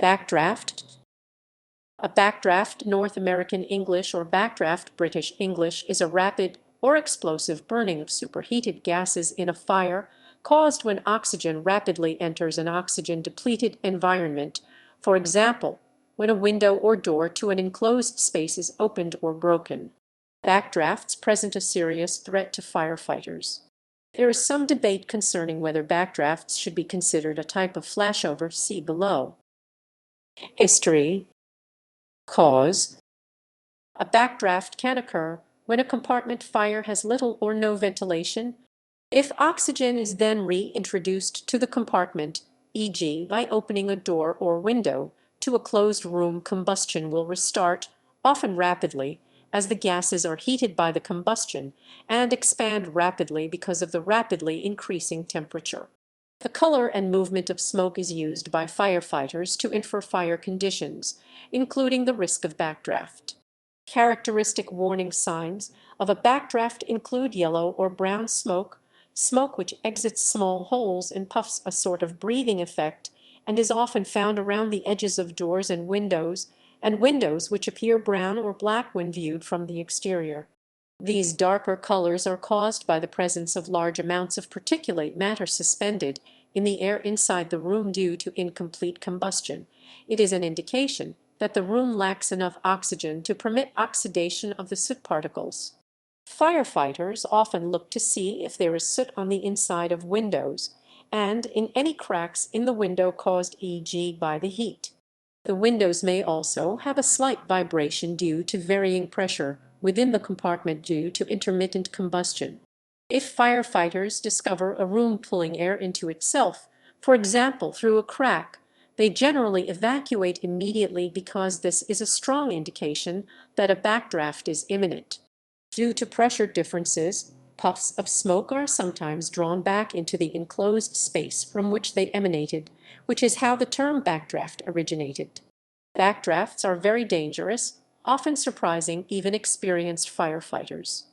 Backdraft. A backdraft, North American English or backdraft British English, is a rapid or explosive burning of superheated gases in a fire caused when oxygen rapidly enters an oxygen-depleted environment, for example, when a window or door to an enclosed space is opened or broken. Backdrafts present a serious threat to firefighters. There is some debate concerning whether backdrafts should be considered a type of flashover. See below. History. Cause. A backdraft can occur when a compartment fire has little or no ventilation. If oxygen is then reintroduced to the compartment, e.g. by opening a door or window to a closed room, combustion will restart, often rapidly, as the gases are heated by the combustion and expand rapidly because of the rapidly increasing temperature. The color and movement of smoke is used by firefighters to infer fire conditions, including the risk of backdraft. Characteristic warning signs of a backdraft include yellow or brown smoke, smoke which exits small holes and puffs, a sort of breathing effect, and is often found around the edges of doors and windows which appear brown or black when viewed from the exterior. These darker colors are caused by the presence of large amounts of particulate matter suspended in the air inside the room due to incomplete combustion. It is an indication that the room lacks enough oxygen to permit oxidation of the soot particles. Firefighters often look to see if there is soot on the inside of windows and in any cracks in the window caused, e.g. by the heat. The windows may also have a slight vibration due to varying pressure within the compartment due to intermittent combustion. If firefighters discover a room pulling air into itself, for example through a crack, they generally evacuate immediately because this is a strong indication that a backdraft is imminent. Due to pressure differences, puffs of smoke are sometimes drawn back into the enclosed space from which they emanated, which is how the term backdraft originated. Backdrafts are very dangerous, often surprising even experienced firefighters.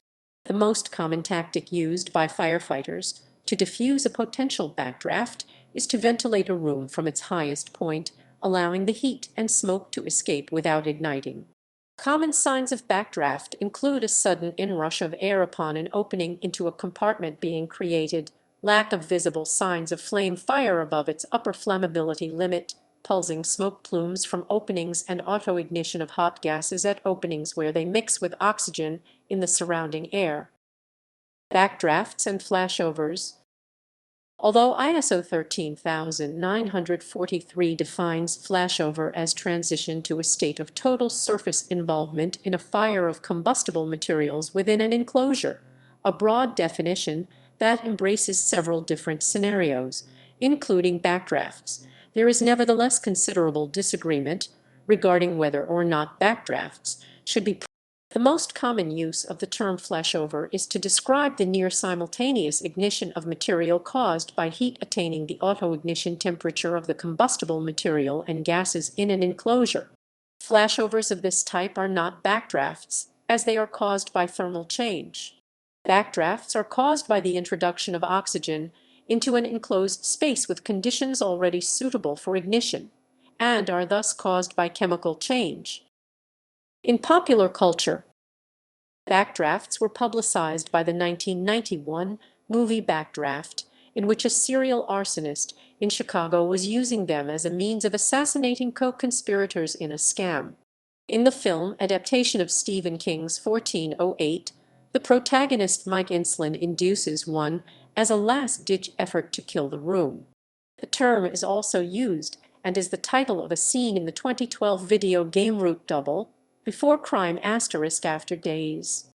The most common tactic used by firefighters to diffuse a potential backdraft is to ventilate a room from its highest point, allowing the heat and smoke to escape without igniting. Common signs of backdraft include a sudden inrush of air upon an opening into a compartment being created, lack of visible signs of flame fire above its upper flammability limit, pulsing smoke plumes from openings, and auto-ignition of hot gases at openings where they mix with oxygen in the surrounding air. Backdrafts and flashovers. Although ISO 13943 defines flashover as transition to a state of total surface involvement in a fire of combustible materials within an enclosure, a broad definition that embraces several different scenarios, including backdrafts, there is nevertheless considerable disagreement regarding whether or not backdrafts should be. The most common use of the term flashover is to describe the near-simultaneous ignition of material caused by heat attaining the auto-ignition temperature of the combustible material and gases in an enclosure. Flashovers of this type are not backdrafts, as they are caused by thermal change. Backdrafts are caused by the introduction of oxygen into an enclosed space with conditions already suitable for ignition, and are thus caused by chemical change. In popular culture, backdrafts were publicized by the 1991 movie Backdraft, in which a serial arsonist in Chicago was using them as a means of assassinating co-conspirators in a scam. In the film adaptation of Stephen King's 1408, the protagonist Mike Inslin induces one as a last-ditch effort to kill the room. The term is also used and is the title of a scene in the 2012 video game Root Double, Before Crime *After Days.